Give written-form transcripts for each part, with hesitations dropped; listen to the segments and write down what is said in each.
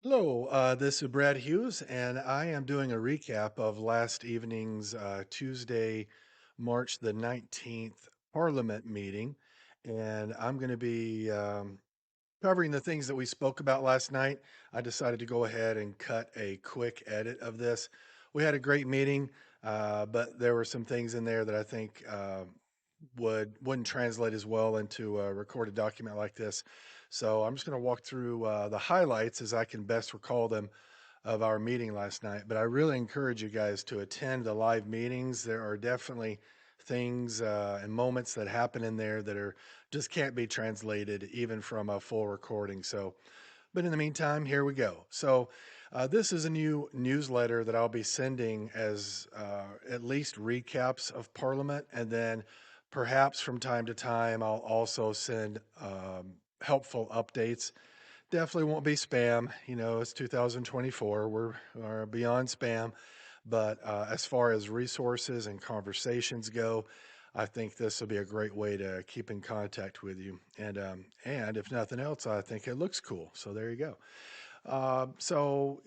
Hello, this is Brad Hughes, and I am doing a recap of last evening's Tuesday, March the 19th Parliament meeting. And I'm going to be covering the things that we spoke about last night. I decided to go ahead and cut a quick edit of this. We had a great meeting, but there were some things in there that I think wouldn't translate as well into a recorded document like this. So I'm just going to walk through the highlights as I can best recall them of our meeting last night. But I really encourage you guys to attend the live meetings. There are definitely things and moments that happen in there that are just can't be translated even from a full recording. So, but in the meantime, here we go. So, this is a new newsletter that I'll be sending as at least recaps of Parliament, and then perhaps from time to time I'll also send helpful updates. Definitely won't be spam. You know, it's 2024. We're beyond spam. But as far as resources and conversations go, I think this will be a great way to keep in contact with you. And if nothing else, I think it looks cool. So there you go. So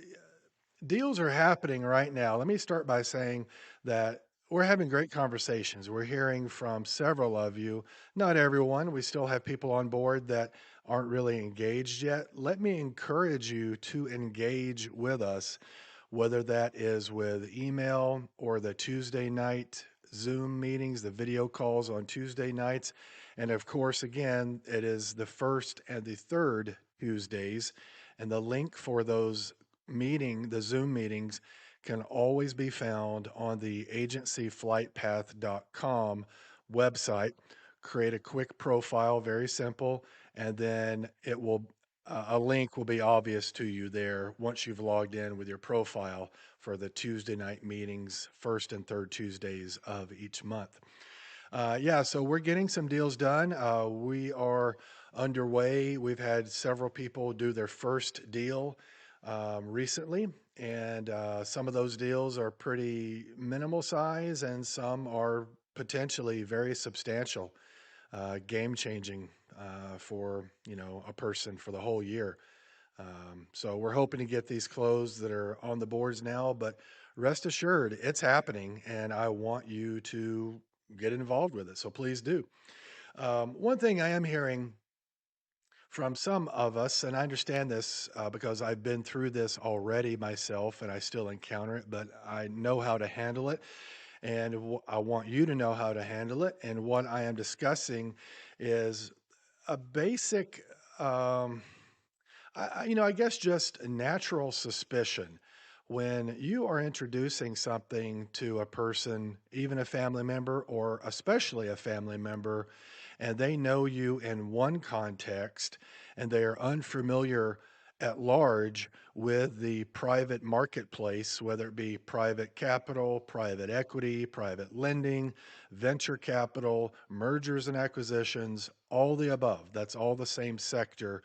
deals are happening right now. Let me start by saying that we're having great conversations. We're hearing from several of you, not everyone. We still have people on board that aren't really engaged yet. Let me encourage you to engage with us, whether that is with email or the Tuesday night Zoom meetings, the video calls on Tuesday nights. And of course, again, it is the first and the third Tuesdays. And the link for the Zoom meetings can always be found on the agencyflightpath.com website. Create a quick profile, very simple, and then a link will be obvious to you there once you've logged in with your profile for the Tuesday night meetings, first and third Tuesdays of each month. Yeah, so we're getting some deals done. We are underway. We've had several people do their first deal recently, and some of those deals are pretty minimal size, and some are potentially very substantial, game changing for a person for the whole year. So we're hoping to get these closed that are on the boards now, but rest assured, it's happening, and I want you to get involved with it. So please do. One thing I am hearing from some of us, and I understand this because I've been through this already myself, and I still encounter it, but I know how to handle it, and I want you to know how to handle it. And what I am discussing is a basic. I guess just a natural suspicion when you are introducing something to a person, even a family member, or especially a family member, and they know you in one context and they are unfamiliar at large with the private marketplace, whether it be private capital, private equity, private lending, venture capital, mergers and acquisitions, all the above. That's all the same sector.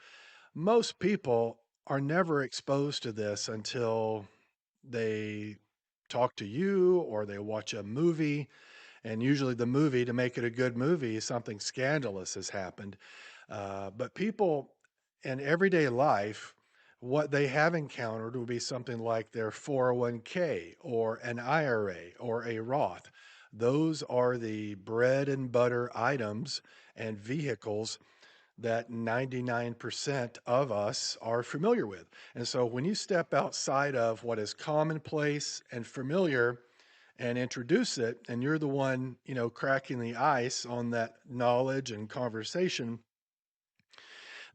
Most people are never exposed to this until they talk to you or they watch a movie. And usually, the movie, to make it a good movie, something scandalous has happened. But people in everyday life, what they have encountered will be something like their 401k or an IRA or a Roth. Those are the bread and butter items and vehicles that 99% of us are familiar with. And so when you step outside of what is commonplace and familiar and introduce it, and you're the one, cracking the ice on that knowledge and conversation,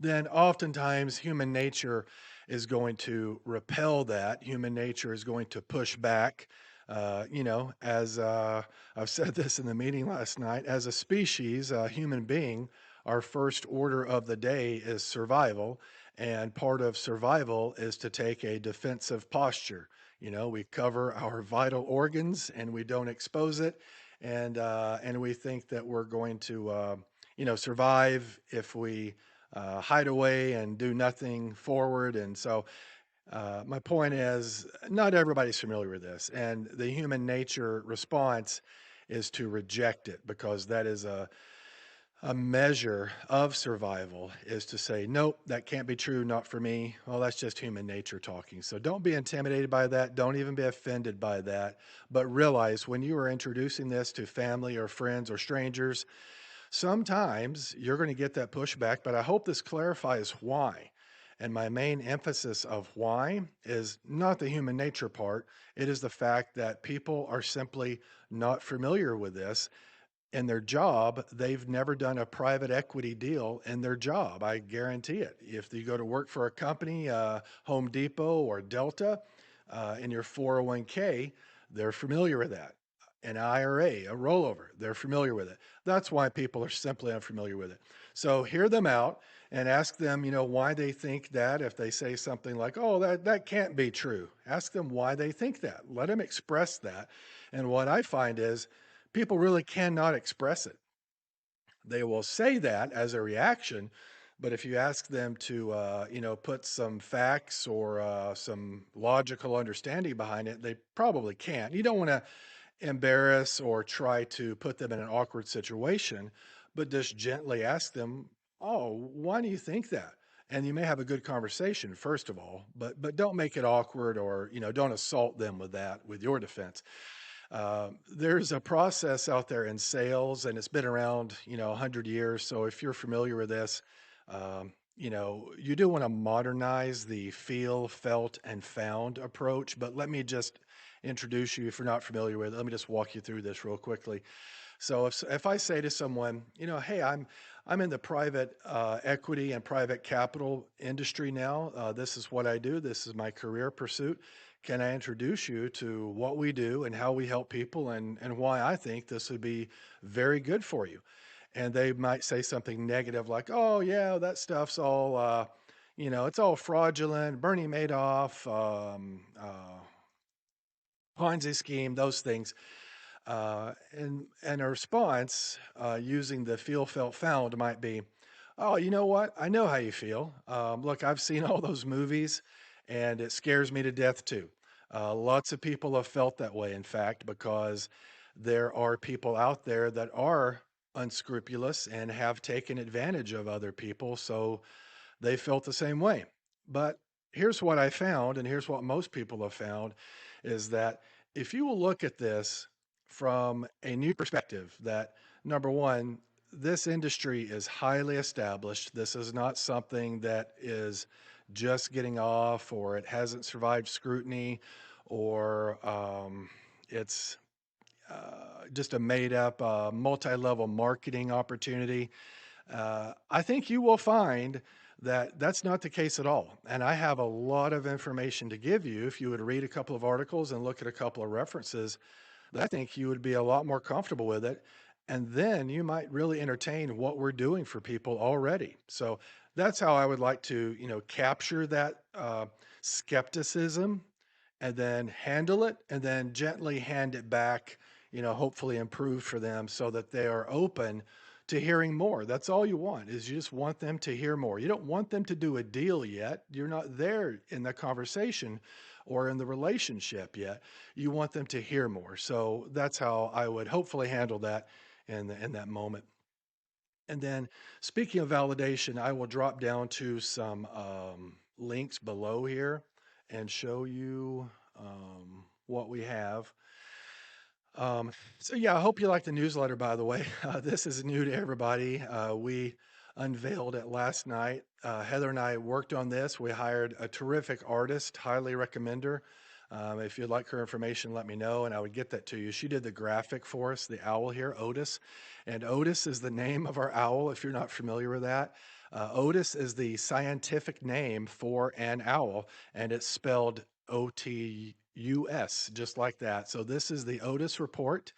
then oftentimes human nature is going to repel that. Human nature is going to push back. As I've said this in the meeting last night, as a species, a human being, our first order of the day is survival. And part of survival is to take a defensive posture. We cover our vital organs and we don't expose it. And we think that we're going to, survive if we hide away and do nothing forward. And so, my point is, not everybody's familiar with this, and the human nature response is to reject it because that is A measure of survival is to say, nope, that can't be true, not for me. Well, that's just human nature talking. So don't be intimidated by that. Don't even be offended by that. But realize when you are introducing this to family or friends or strangers, sometimes you're going to get that pushback. But I hope this clarifies why. And my main emphasis of why is not the human nature part. It is the fact that people are simply not familiar with this in their job. They've never done a private equity deal in their job. I guarantee it. If you go to work for a company, Home Depot or Delta, in your 401k, they're familiar with that. An IRA, a rollover, they're familiar with it. That's why people are simply unfamiliar with it. So hear them out and ask them, why they think that. If they say something like, "Oh, that can't be true," ask them why they think that. Let them express that. And what I find is people really cannot express it. They will say that as a reaction, but if you ask them to, put some facts or some logical understanding behind it, they probably can't. You don't want to embarrass or try to put them in an awkward situation, but just gently ask them, "Oh, why do you think that?" And you may have a good conversation, first of all, but don't make it awkward, or don't assault them with that, with your defense. There's a process out there in sales, and it's been around, 100 years. So if you're familiar with this, you do want to modernize the feel, felt, and found approach. But let me just introduce you, if you're not familiar with it, let me just walk you through this real quickly. So if I say to someone, "Hey, I'm in the private equity and private capital industry now. This is what I do. This is my career pursuit. Can I introduce you to what we do and how we help people, and why I think this would be very good for you?" And they might say something negative like, "Oh yeah, that stuff's all it's all fraudulent, Bernie Madoff, Ponzi scheme, those things." And a response, using the feel, felt, found might be, "Oh, you know what? I know how you feel. Look, I've seen all those movies, and it scares me to death too." Lots of people have felt that way, in fact, because there are people out there that are unscrupulous and have taken advantage of other people. So they felt the same way. But here's what I found, and here's what most people have found, is that if you will look at this from a new perspective, that number one, this industry is highly established. This is not something that is just getting off, or it hasn't survived scrutiny, or it's just a made up multi level marketing opportunity. I think you will find that that's not the case at all. And I have a lot of information to give you. If you would read a couple of articles and look at a couple of references, I think you would be a lot more comfortable with it. And then you might really entertain what we're doing for people already. So that's how I would like to, capture that skepticism, and then handle it, and then gently hand it back, hopefully improve for them so that they are open to hearing more. That's all you want, is you just want them to hear more. You don't want them to do a deal yet. You're not there in the conversation or in the relationship yet. You want them to hear more. So that's how I would hopefully handle that in that moment. And then, speaking of validation, I will drop down to some links below here and show you what we have. So yeah, I hope you like the newsletter, by the way. This is new to everybody. We unveiled it last night. Heather and I worked on this. We hired a terrific artist, highly recommend her. If you'd like her information, let me know, and I would get that to you. She did the graphic for us, the owl here, Otis. And Otis is the name of our owl, if you're not familiar with that. Otis is the scientific name for an owl, and it's spelled OTUS, just like that. So this is the Otis Report,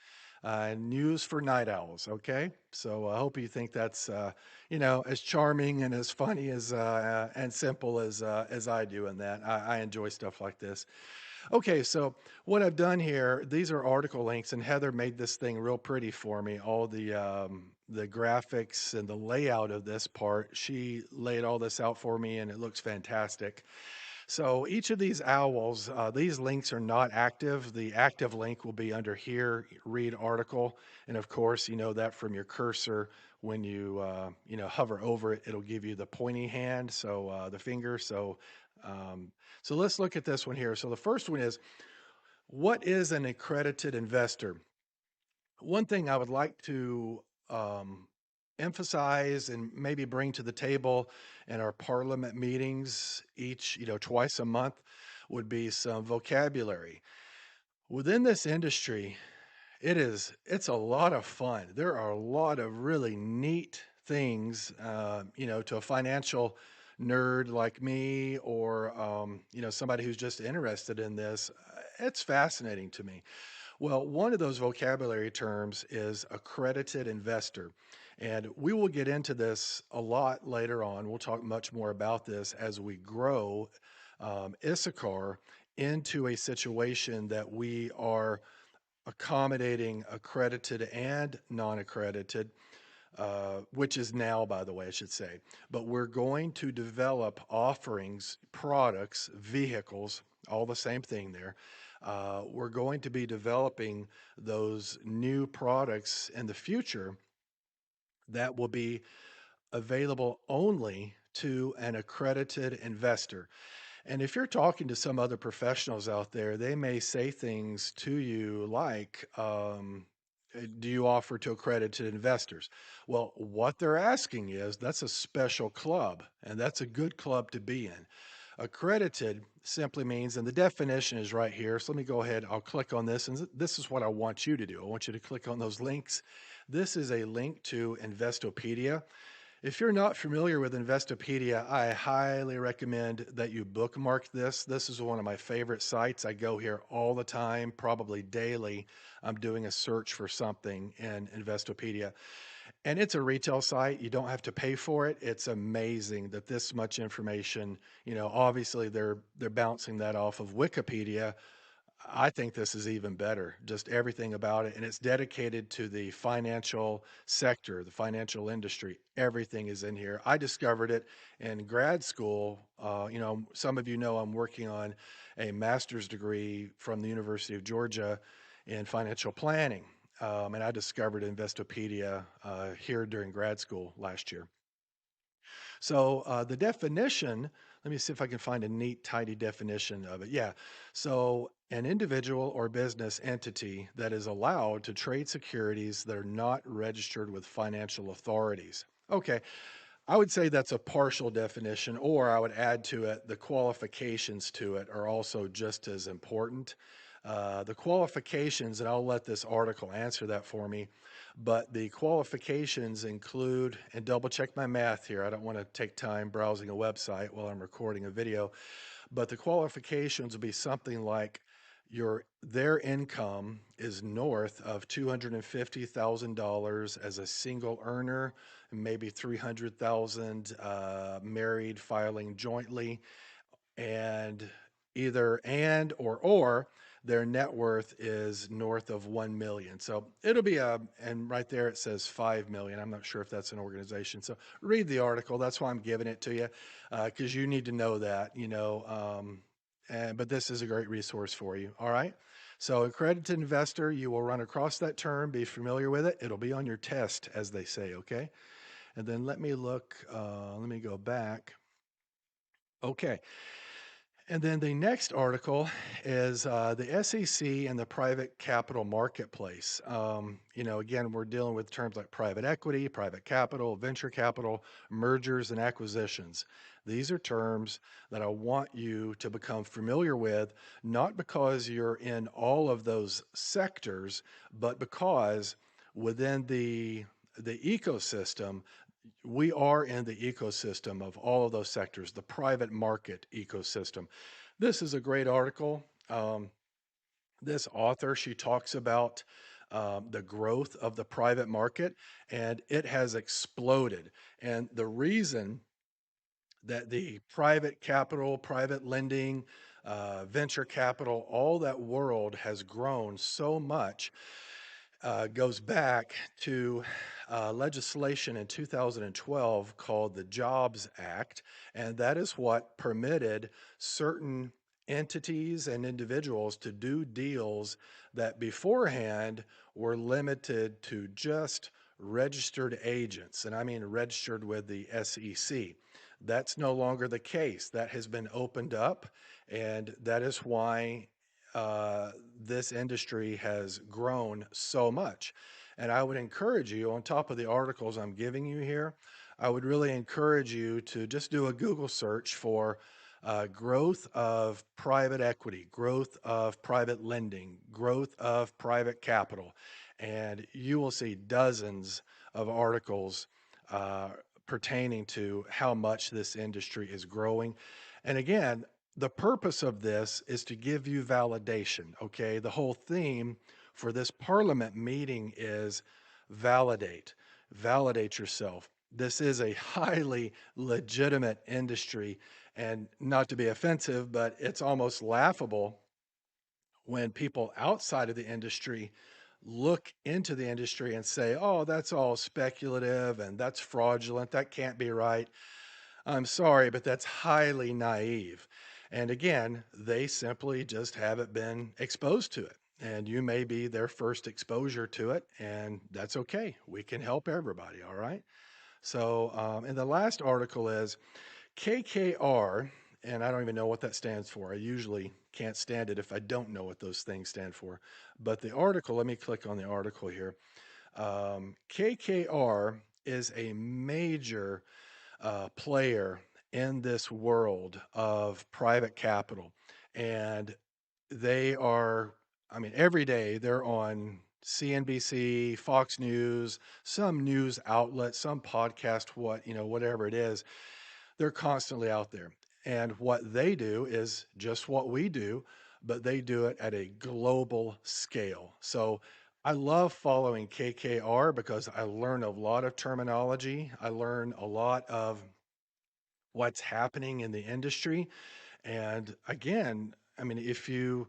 news for night owls. Okay, so I hope you think that's as charming and as funny as and simple as I do in that. I enjoy stuff like this. Okay, so what I've done here, these are article links, and Heather made this thing real pretty for me. All the graphics and the layout of this part, she laid all this out for me, and it looks fantastic. So each of these owls, these links are not active. The active link will be under here, read article. And of course, you know that from your cursor. When you hover over it, it'll give you the pointy hand, so the finger. Um, so let's look at this one here. So the first one is, what is an accredited investor? One thing I would like to emphasize and maybe bring to the table in our parliament meetings twice a month would be some vocabulary. Within this industry, it's a lot of fun. There are a lot of really neat things, to a financial nerd like me or somebody who's just interested in this. It's fascinating to me. Well, one of those vocabulary terms is accredited investor. And we will get into this a lot later on. We'll talk much more about this as we grow Issachar into a situation that we are accommodating accredited and non accredited, which is now, by the way, I should say. But we're going to develop offerings, products, vehicles, all the same thing there. We're going to be developing those new products in the future that will be available only to an accredited investor. And if you're talking to some other professionals out there, they may say things to you like, do you offer to accredited investors? Well, what they're asking is that's a special club, and that's a good club to be in. Accredited simply means, and the definition is right here. So let me go ahead. I'll click on this, and this is what I want you to do. I want you to click on those links. This is a link to Investopedia. If you're not familiar with Investopedia, I highly recommend that you bookmark this. This is one of my favorite sites. I go here all the time, probably daily. I'm doing a search for something in Investopedia. And it's a retail site. You don't have to pay for it. It's amazing that this much information, obviously they're bouncing that off of Wikipedia. I think this is even better, just everything about it. And it's dedicated to the financial sector, the financial industry. Everything is in here. I discovered it in grad school. Some of you know I'm working on a master's degree from the University of Georgia in financial planning. And I discovered Investopedia here during grad school last year. So the definition, let me see if I can find a neat, tidy definition of it. Yeah. So an individual or business entity that is allowed to trade securities that are not registered with financial authorities. Okay. I would say that's a partial definition, or I would add to it the qualifications to it are also just as important. The qualifications, and I'll let this article answer that for me, but the qualifications include, and double check my math here, I don't want to take time browsing a website while I'm recording a video, but the qualifications will be something like their income is north of $250,000 as a single earner, maybe 300,000 married filing jointly, and either or their net worth is north of 1 million. So it'll be and right there it says 5 million. I'm not sure if that's an organization. So read the article. That's why I'm giving it to you, because you need to know that, but this is a great resource for you. All right. So accredited investor, you will run across that term, be familiar with it. It'll be on your test, as they say. Okay. And then let me go back. Okay. And then the next article is the SEC and the private capital marketplace. Again, we're dealing with terms like private equity, private capital, venture capital, mergers and acquisitions. These are terms that I want you to become familiar with, not because you're in all of those sectors, but because within the ecosystem, we are in the ecosystem of all of those sectors, the private market ecosystem. This is a great article. This author, she talks about the growth of the private market, and it has exploded. And the reason that the private capital, private lending, venture capital, all that world has grown so much goes back to legislation in 2012 called the Jobs Act, and that is what permitted certain entities and individuals to do deals that beforehand were limited to just registered agents. And I mean registered with the SEC. That's no longer the case. That has been opened up, and that is why this industry has grown so much. And I would encourage you, on top of the articles I'm giving you here, I would really encourage you to just do a Google search for growth of private equity, growth of private lending, growth of private capital. And you will see dozens of articles uh, pertaining to how much this industry is growing. And again, the purpose of this is to give you validation, okay? The whole theme for this parliament meeting is validate, validate yourself. This is a highly legitimate industry, and not to be offensive, but it's almost laughable when people outside of the industry look into the industry and say, oh, that's all speculative and that's fraudulent. That can't be right. I'm sorry, but that's highly naive. And again, they simply just haven't been exposed to it. And you may be their first exposure to it, and that's okay. We can help everybody, all right? So, and the last article is KKR, and I don't even know what that stands for. I usually can't stand it if I don't know what those things stand for. But the article, let me click on the article here. KKR is a major player in this world of private capital. And they are, I mean, every day they're on CNBC, Fox News, some news outlet, some podcast, whatever it is, they're constantly out there. And what they do is just what we do, but they do it at a global scale. So I love following KKR because I learn a lot of terminology. I learn a lot of what's happening in the industry. And again, I mean, if you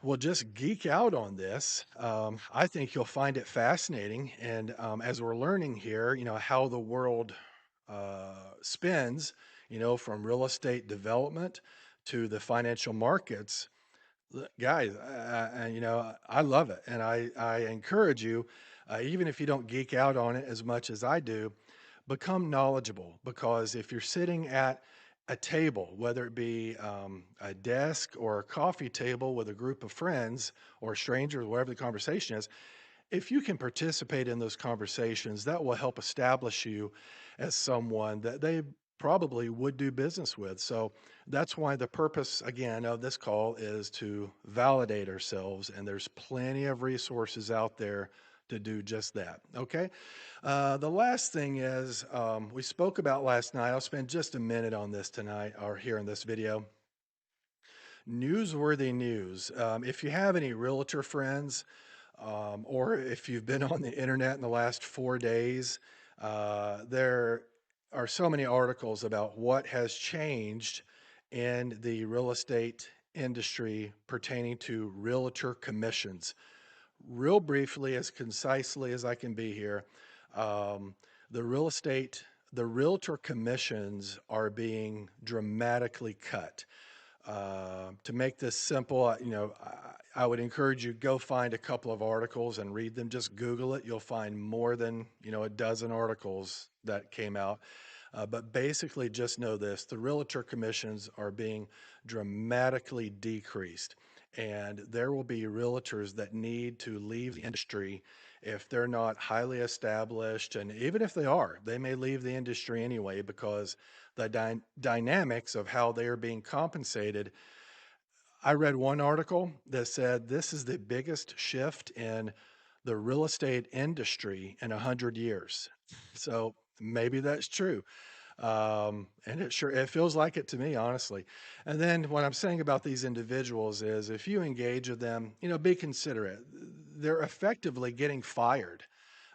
will just geek out on this, I think you'll find it fascinating. And as we're learning here, how the world spins, from real estate development to the financial markets, guys, I love it. And I encourage you, even if you don't geek out on it as much as I do, become knowledgeable, because if you're sitting at a table, whether it be a desk or a coffee table with a group of friends or strangers, whatever the conversation is, if you can participate in those conversations, that will help establish you as someone that they probably would do business with. So that's why the purpose, again, of this call is to validate ourselves. And there's plenty of resources out there to do just that. Okay. The last thing is we spoke about last night. I'll spend just a minute on this tonight or here in this video. Newsworthy news. If you have any realtor friends, or if you've been on the internet in the last 4 days, there are so many articles about what has changed in the real estate industry pertaining to realtor commissions. Real briefly, as concisely as I can be here, um, the real estate, the realtor commissions are being dramatically cut. To make this simple, I would encourage you go find a couple of articles and read them. Just Google it. You'll find more than a dozen articles that came out. But basically, just know this: the realtor commissions are being dramatically decreased, and there will be realtors that need to leave the industry if they're not highly established, and even if they are, they may leave the industry anyway because the dynamics of how they are being compensated. I read one article that said this is the biggest shift in the real estate industry in 100 years. So maybe that's true. And it feels like it to me, honestly. And then what I'm saying about these individuals is if you engage with them, be considerate. They're effectively getting fired.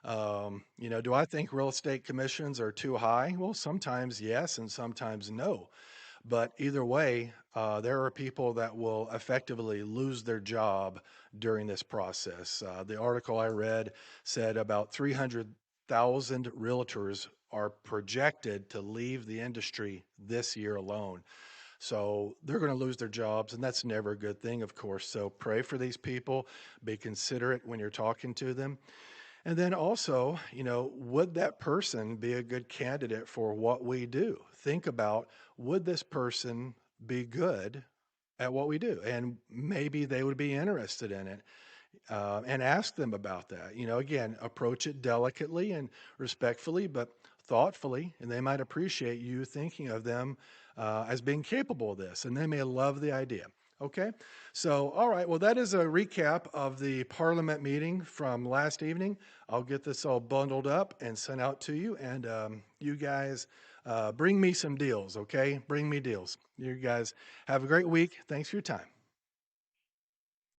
Do I think real estate commissions are too high? Well, sometimes yes, and sometimes no. But either way, there are people that will effectively lose their job during this process. The article I read said about 300,000 realtors are projected to leave the industry this year alone. So they're going to lose their jobs, and that's never a good thing, of course. So pray for these people, be considerate when you're talking to them. And then also, would that person be a good candidate for what we do? Think about, would this person be good at what we do? And maybe they would be interested in it, and ask them about that. Again, approach it delicately and respectfully, but thoughtfully, and they might appreciate you thinking of them as being capable of this, and they may love the idea. Okay, so all right, well, that is a recap of the Parliament meeting from last evening. I'll get this all bundled up and sent out to you, and you guys bring me some deals. Okay, bring me deals. You guys have a great week. Thanks for your time.